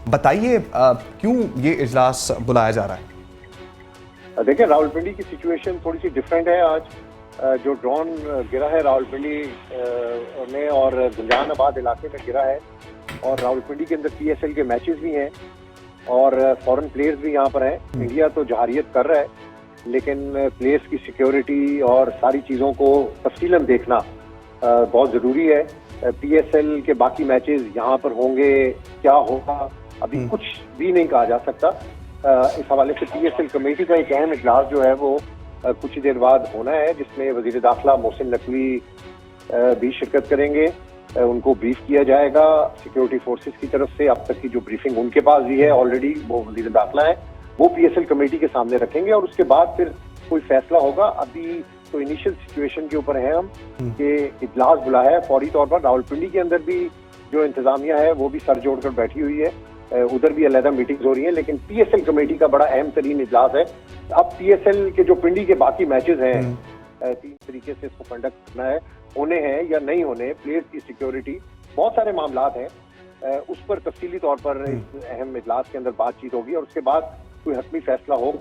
बताइए क्यों ये इजलास बुलाया जा रहा है? देखिए, रावलपिंडी की सिचुएशन थोड़ी सी डिफरेंट है आज। जो ड्रोन गिरा है रावलपिंडी में और गुलजानाबाद इलाके में गिरा है, और रावलपिंडी के अंदर पीएसएल के मैचेस भी हैं और फॉरेन प्लेयर्स भी यहाँ पर हैं। इंडिया तो जहारियत कर रहा है, लेकिन प्लेयर्स की सिक्योरिटी और सारी चीज़ों को तफसीलन देखना बहुत ज़रूरी है। पीएसएल के बाकी मैचेस यहाँ पर होंगे, क्या होगा अभी कुछ भी नहीं कहा जा सकता। इस हवाले से पीएसएल कमेटी का एक अहम इजलास जो है वो कुछ ही देर बाद होना है, जिसमें वजीर दाखिला मोहसिन नकवी भी शिरकत करेंगे। उनको ब्रीफ किया जाएगा सिक्योरिटी फोर्सेस की तरफ से। अब तक की जो ब्रीफिंग उनके पास भी है ऑलरेडी, वो वजीर दाखिला है, वो पीएसएल कमेटी के सामने रखेंगे और उसके बाद फिर कोई फैसला होगा। अभी तो इनिशियल सिचुएशन के ऊपर है हम कि इजलास बुला है फौरी तौर पर। रावलपिंडी के अंदर भी जो इंतजामिया है वो भी सर जोड़कर बैठी हुई है, उधर भी अलहदा मीटिंग्स हो रही हैं, लेकिन पीएसएल कमेटी का बड़ा अहम तरीन इजलास है। अब पीएसएल के जो पिंडी के बाकी मैचेस हैं, 3 तरीके से इसको कंडक्ट करना है, होने हैं या नहीं होने, प्लेयर्स की सिक्योरिटी, बहुत सारे मामलात हैं। उस पर तफसीली तौर पर इस अहम इजलास के अंदर बातचीत होगी और उसके बाद कोई हतमी फैसला हो।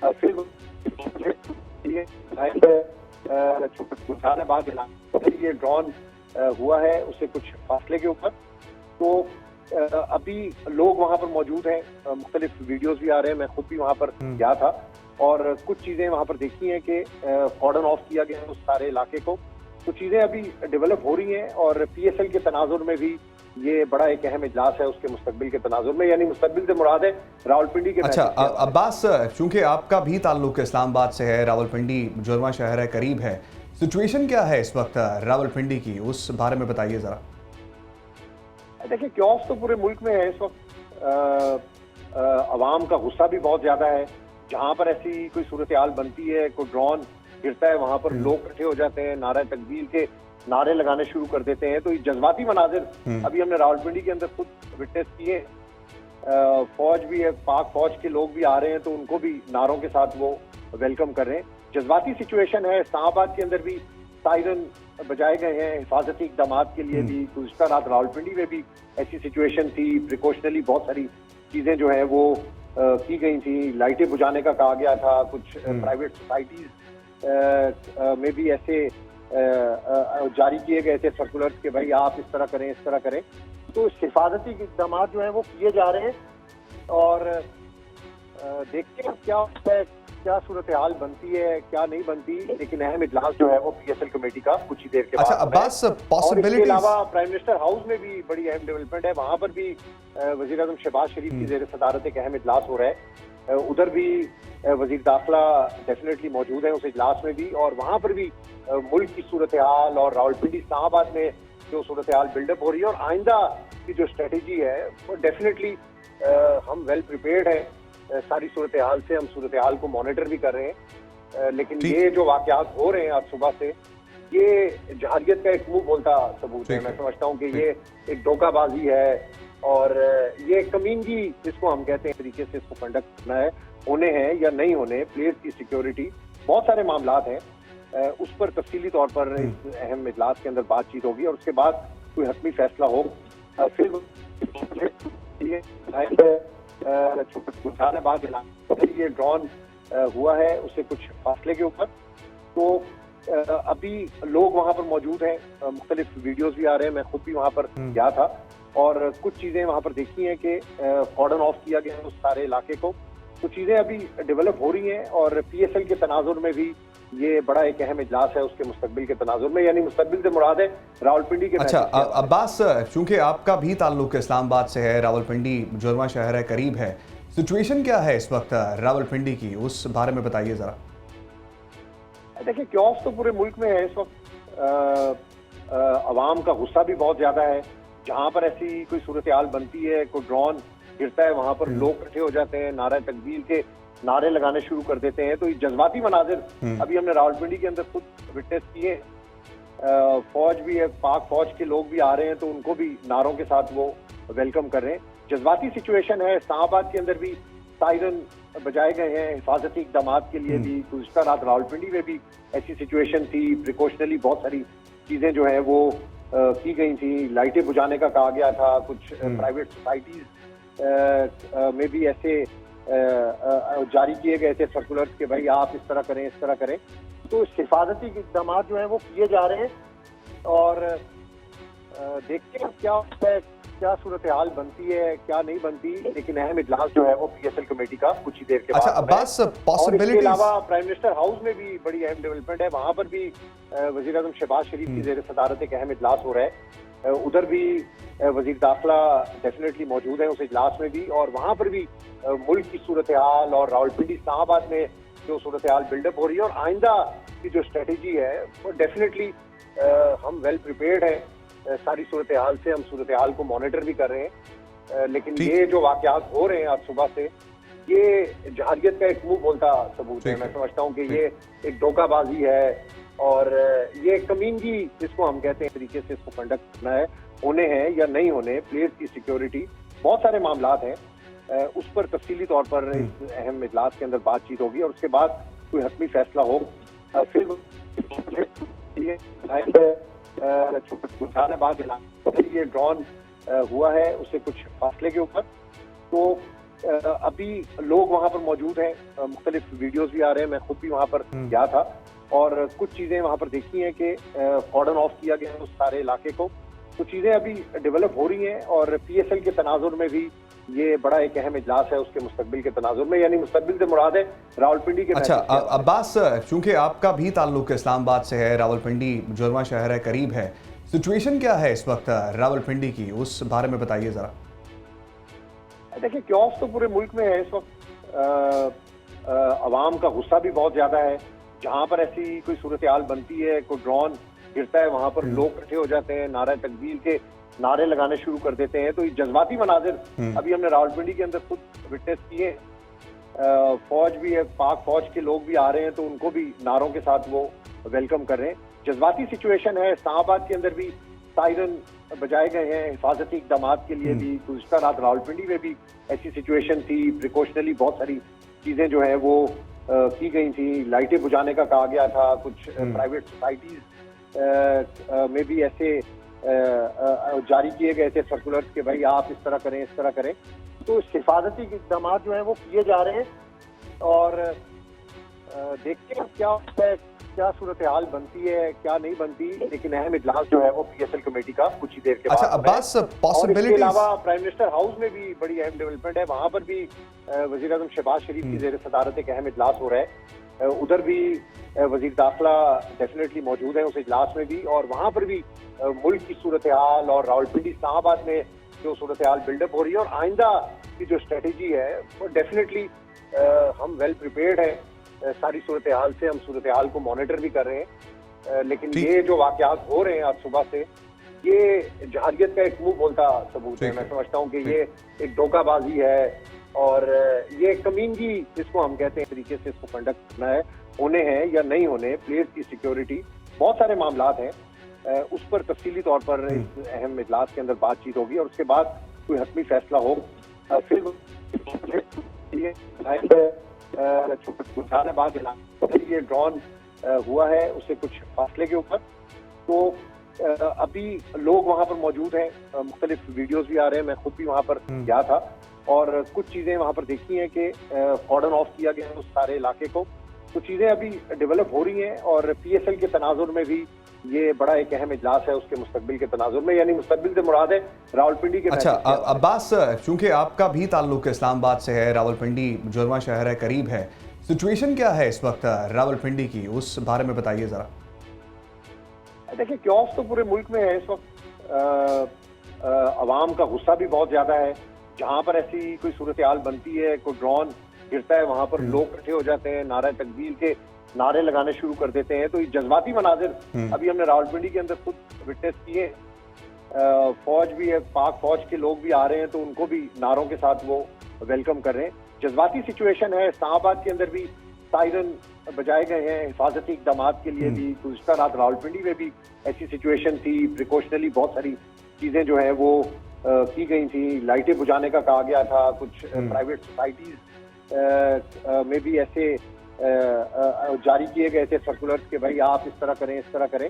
फिर ये ड्रोन हुआ है उससे कुछ फासले के ऊपर, तो अभी लोग वहां पर मौजूद हैं, मुख्तलिफ वीडियोस भी आ रहे हैं, मैं खुद भी वहां पर गया था और कुछ चीजें वहां पर देखी हैं कि कॉर्डन ऑफ किया गया है उस सारे इलाके को। तो चीजें अभी डेवलप हो रही हैं और पीएसएल के तनाजुर में भी ये बड़ा एक अहम इजलास है उसके मुस्तकबिल के तनाजुर में, यानी मुस्तकबिल से मुराद है रावलपिंडी के। अच्छा अब्बास, चूंकि आपका भी ताल्लुक इस्लामाबाद से है, रावलपिंडी जुर्मा शहर है, करीब है, सिचुएशन क्या है इस वक्त रावलपिंडी की, उस बारे में बताइए जरा। देखिए, क्योस तो पूरे मुल्क में है इस वक्त। अवाम का गुस्सा भी बहुत ज्यादा है। जहां पर ऐसी कोई सूरत हाल बनती है, कोई ड्रोन गिरता है, वहां पर लोग इकट्ठे हो जाते हैं, नारा तकबीर के नारे लगाने शुरू कर देते हैं। तो ये जज्बाती मनाजिर अभी हमने रावलपिंडी के अंदर खुद विटनेस किए। फौज भी है, पाक फौज के लोग भी आ रहे हैं, तो उनको भी नारों के साथ वो वेलकम कर रहे हैं। जज्बाती सिचुएशन है। इस्लामाबाद के अंदर भी सायरन बजाए गए हैं हिफाजती इकदाम के लिए भी। गुज़श्ता रात रावलपिंडी में भी ऐसी सिचुएशन थी, प्रिकॉशनरी बहुत सारी चीजें जो है वो की गई थी। लाइटें बुझाने का कहा गया था। कुछ प्राइवेट सोसाइटीज में भी ऐसे जारी किए गए थे सर्कुलर्स कि भाई आप इस तरह करें, इस तरह करें। तो हिफाजती इकदाम जो है वो किए जा रहे हैं और देखते हैं क्या होता है, क्या सूरत हाल बनती है, क्या नहीं बनती। लेकिन अहम इजलास जो है वो पीएसएल कमेटी का कुछ ही देर के बाद। अच्छा अब्बास, और इसके अलावा प्राइम मिनिस्टर हाउस में भी बड़ी अहम डेवलपमेंट है। वहां पर भी वजीर आजम शहबाज शरीफ की जेर सदारत एक अहम इजलास हो रहा है। उधर भी वजीर दाखिला डेफिनेटली मौजूद है उस इजलास में भी, और वहां पर भी मुल्क की सूरत हाल और रावलपिंडी इस्लामाबाद में जो सूरत हाल बिल्डअप हो रही है और आइंदा की जो स्ट्रेटेजी है वो डेफिनेटली हम वेल प्रिपेयर्ड है। सारी सूरत हाल से हम सूरत हाल को मॉनिटर भी कर रहे हैं। लेकिन ये जो वाकयात हो रहे हैं आज सुबह से, ये जहारियत का एक मुंह बोलता सबूत है। मैं समझता हूँ कि ये एक धोखाबाजी है और ये कमीनगी जिसको हम कहते हैं तरीके से इसको कंडक्ट करना है, होने हैं या नहीं होने, प्लेयर्स की सिक्योरिटी, बहुत सारे मामलात हैं। उस पर तफसीली तौर पर इस अहम इजलास के अंदर बातचीत होगी और उसके बाद कोई हतमी फैसला हो। फिर ये ड्रोन हुआ है उससे कुछ फासले के ऊपर, तो अभी लोग वहां पर मौजूद हैं, मुख्तलिफ वीडियोस भी आ रहे हैं, मैं खुद भी वहां पर गया था और कुछ चीजें वहां पर देखी हैं कि कॉर्डन ऑफ किया गया है उस सारे इलाके को। तो चीजें अभी डेवलप हो रही हैं और पीएसएल के तनाजुर में भी ये बड़ा एक अहम इजलास है उसके मुस्तकबिल के तनाजुर में, यानी मुस्तकबिल से मुराद है रावलपिंडी के। अच्छा अब्बास, चूंकि आपका भी ताल्लुक इस्लामाबाद से है, रावलपिंडी जुर्मा शहर है, करीब है, सिचुएशन क्या है इस वक्त रावलपिंडी की, उस बारे में बताइए जरा। देखिए, क्योस तो पूरे मुल्क में है इस वक्त। अवाम का गुस्सा भी बहुत ज्यादा है। जहां पर ऐसी कोई सूरत हाल बनती है, कोई ड्रोन गिरता है, वहां पर लोग इकट्ठे हो जाते हैं, नारा तकबीर के नारे लगाने शुरू कर देते हैं। तो ये जज्बाती मनाजिर अभी हमने रावलपिंडी के अंदर खुद विटनेस किए। फौज भी है, पाक फौज के लोग भी आ रहे हैं, तो उनको भी नारों के साथ वो वेलकम कर रहे हैं। जज्बाती सिचुएशन है। इस्लामाबाद के अंदर भी सायरन बजाए गए हैं हिफाजती इकदाम के लिए भी। गुज़श्ता रात रावलपिंडी में भी ऐसी सिचुएशन थी, प्रिकॉशनरी बहुत सारी चीजें जो है वो की गई थी। लाइटें बुझाने का कहा गया था। कुछ प्राइवेट सोसाइटीज में भी ऐसे जारी किए गए थे सर्कुलर्स कि भाई आप इस तरह करें, इस तरह करें। तो हिफाजती इक़दाम जो हैं वो किए जा रहे हैं और देखते हैं क्या होता है, क्या सूरत हाल बनती है, क्या नहीं बनती। लेकिन अहम इजलास जो है वो PSL कमेटी का कुछ ही देर के बाद अच्छा अब्बास, और इसके पॉसिबिलिटीज अलावा प्राइम मिनिस्टर हाउस में भी बड़ी अहम डेवलपमेंट है। वहां पर भी वजीर आजम शहबाज शरीफ की जेर सदारत एक अहम इजलास हो रहा है। उधर भी वजीर दाखिला डेफिनेटली मौजूद है उस इजलास में भी, और वहां पर भी मुल्क की सूरत हाल और रावलपिंडी इस्लामाबाद में जो सूरत हाल बिल्डअप हो रही है और आइंदा की जो स्ट्रेटेजी है वो डेफिनेटली हम वेल प्रिपेयर्ड हैं। सारी सूरत हाल से हम सूरत हाल को मॉनिटर भी कर रहे हैं। लेकिन ये जो वाकयात हो रहे हैं आज सुबह से, ये जहारियत का एक मुंह बोलता सबूत है। मैं समझता हूँ कि ये एक धोखाबाजी है और ये कमीनगी जिसको हम कहते हैं तरीके से इसको कंडक्ट करना है, होने हैं या नहीं होने, प्लेयर्स की सिक्योरिटी, बहुत सारे मामलात हैं। उस पर तफसीली तौर पर इस अहम इजलास के अंदर बातचीत होगी और उसके बाद कोई हतमी फैसला हो। फिर बाद ये ड्रॉन हुआ है उससे कुछ फासले के ऊपर, तो अभी लोग वहां पर मौजूद हैं, मुख्तलिफ वीडियोस भी आ रहे हैं। मैं खुद भी वहां पर गया था और कुछ चीजें वहां पर देखी हैं कि कॉर्डन ऑफ किया गया है उस सारे इलाके को। तो चीजें अभी डेवलप हो रही हैं और PSL के तनाजुर में भी ये बड़ा एक अहम इजलास है उसके मुस्तकबिल के तनाजुर में, यानी मुस्तकबिल से मुराद है रावलपिंडी के। अच्छा अब्बास, चूंकि आपका भी ताल्लुक इस्लामाबाद से है, रावलपिंडी जुर्मा शहर है, करीब है, सिचुएशन क्या है इस वक्त रावलपिंडी की, उस बारे में बताइए जरा। देखिए क्योस तो पूरे मुल्क में है इस वक्त। अवाम का गुस्सा भी बहुत ज्यादा है। जहां पर ऐसी कोई सूरत हाल बनती है, कोई ड्रोन गिरता है, वहां पर लोग इकट्ठे हो जाते हैं, नारा तकबीर के नारे लगाने शुरू कर देते हैं। तो ये जज्बाती मनाजिर अभी हमने रावलपिंडी के अंदर खुद विटनेस किए। फौज भी है, पाक फौज के लोग भी आ रहे हैं, तो उनको भी नारों के साथ वो वेलकम कर रहे हैं। जज्बाती सिचुएशन है। इस्लामाबाद के अंदर भी सायरन बजाए गए हैं हिफाजती इक़दाम के लिए भी। गुज़िश्ता रात रावलपिंडी में भी ऐसी सिचुएशन थी। प्रिकॉशनरी बहुत सारी चीजें जो है वो की गई थी। लाइटें बुझाने का कहा गया था। कुछ प्राइवेट सोसाइटीज में भी ऐसे जारी किए गए थे सर्कुलर्स कि भाई आप इस तरह करें, इस तरह करें। तो हिफाजती इक़दाम जो है वो किए जा रहे हैं और देखते हैं क्या होता है, क्या सूरत हाल बनती है, क्या नहीं बनती। लेकिन अहम इजलास जो है वो PSL कमेटी का कुछ ही देर के बाद। अच्छा अब्बास, और इसके अलावा प्राइम मिनिस्टर हाउस में भी बड़ी अहम डेवलपमेंट है। वहां पर भी वजीर आजम शहबाज शरीफ की जेर सदारत एक अहम इजलास हो रहा है। उधर भी वजीर दाखिला डेफिनेटली मौजूद है उस इजलास में भी, और वहां पर भी मुल्क की सूरत हाल और रावलपिंडी इस्लामाबाद में जो सूरत हाल बिल्डअप हो रही है और आइंदा की जो स्ट्रेटेजी है वो डेफिनेटली हम वेल प्रिपेयर्ड हैं। सारी सूरत हाल से हम सूरत हाल को मॉनिटर भी कर रहे हैं। लेकिन ये जो वाकयात हो रहे हैं आज सुबह से, ये जहारियत का एक मुंह बोलता सबूत है। मैं समझता हूँ कि ये एक धोखाबाजी है और ये कमीनगी जिसको हम कहते हैं तरीके से इसको कंडक्ट करना है, होने हैं या नहीं होने, प्लेयर्स की सिक्योरिटी, बहुत सारे मामलात हैं। उस पर तफसीली तौर पर इस अहम इजलास के अंदर बातचीत होगी और उसके बाद कोई हतमी फैसला हो। फिर ये ड्रॉन हुआ है उससे कुछ फासले के ऊपर, तो अभी लोग वहां पर मौजूद हैं। मुख्तलिफ वीडियोस भी आ रहे हैं। मैं खुद भी वहां पर गया था और कुछ चीजें वहां पर देखी हैं कि कॉर्डन ऑफ किया गया है उस सारे इलाके को। तो चीजें अभी डेवलप हो रही हैं और PSL के तनाजुर में भी ये बड़ा एक अहम इजलास है उसके मुस्तकबिल के तनाजुर में, यानी मुस्तकबिल से मुराद है रावलपिंडी के। अच्छा अब्बास, चूंकि आपका भी ताल्लुक इस्लामाबाद से है, रावलपिंडी जुर्मा शहर है, करीब है, सिचुएशन क्या है इस वक्त रावलपिंडी की, उस बारे में बताइए जरा। देखिए क्योस तो पूरे मुल्क में है इस वक्त। अवाम का गुस्सा भी बहुत ज्यादा है। जहां पर ऐसी कोई सूरत हाल बनती है, कोई ड्रोन गिरता है, वहां पर लोग इकट्ठे हो जाते हैं, नारा तकबीर के नारे लगाने शुरू कर देते हैं। तो ये जज्बाती मनाजिर अभी हमने रावलपिंडी के अंदर खुद विटनेस किए। फौज भी है, पाक फौज के लोग भी आ रहे हैं, तो उनको भी नारों के साथ वो वेलकम कर रहे हैं। जज्बाती सिचुएशन है। इस्लामाबाद के अंदर भी सायरन बजाए गए हैं हिफाजती इक़दाम के लिए भी। गुज़िश्ता रात रावलपिंडी में भी ऐसी सिचुएशन थी। प्रिकॉशनरी बहुत सारी चीजें जो है वो की गई थी। लाइटें बुझाने का कहा गया था। कुछ प्राइवेट सोसाइटीज में भी ऐसे जारी किए गए थे सर्कुलर्स कि भाई आप इस तरह करें, इस तरह करें।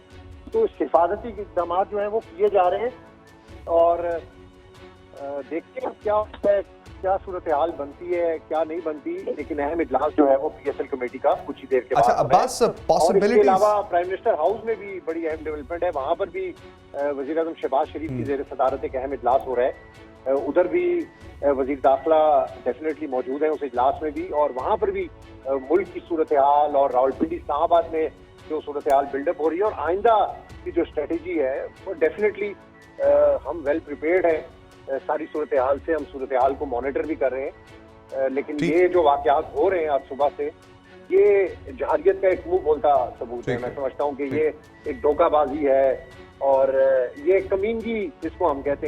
तो हिफाजती इक़दाम जो है वो किए जा रहे हैं और देखते हैं क्या होता है, क्या सूरत हाल बनती है क्या नहीं बनती, लेकिन अहम इजलास जो है वो PSL कमेटी का कुछ ही देर के बाद अच्छा हो रहा है। अब्बास, और इसके पॉसिबिलिटीज अलावा प्राइम मिनिस्टर हाउस में भी बड़ी अहम डेवलपमेंट है, वहां पर भी वजीर आजम शहबाज शरीफ की जेर सदारत एक अहम इजलास हो रहा है। उधर भी वजीर दाखिला डेफिनेटली मौजूद है उस इजलास में भी, और वहां पर भी मुल्क की सूरत हाल और रावलपिंडी इस्लामाबाद में जो सूरत हाल बिल्डअप हो रही है और आइंदा की जो स्ट्रेटेजी है वो डेफिनेटली हम वेल प्रिपेयर्ड हैं। सारी सूरत हाल से हम सूरत हाल को मॉनिटर भी कर रहे हैं, लेकिन ठीक। ये जो वाकयात हो रहे हैं आज सुबह से, ये जहारियत का एक मुंह बोलता सबूत है। ठीक मैं है। समझता हूँ कि ये एक धोखाबाजी है और ये कमीनगी जिसको हम कहते हैं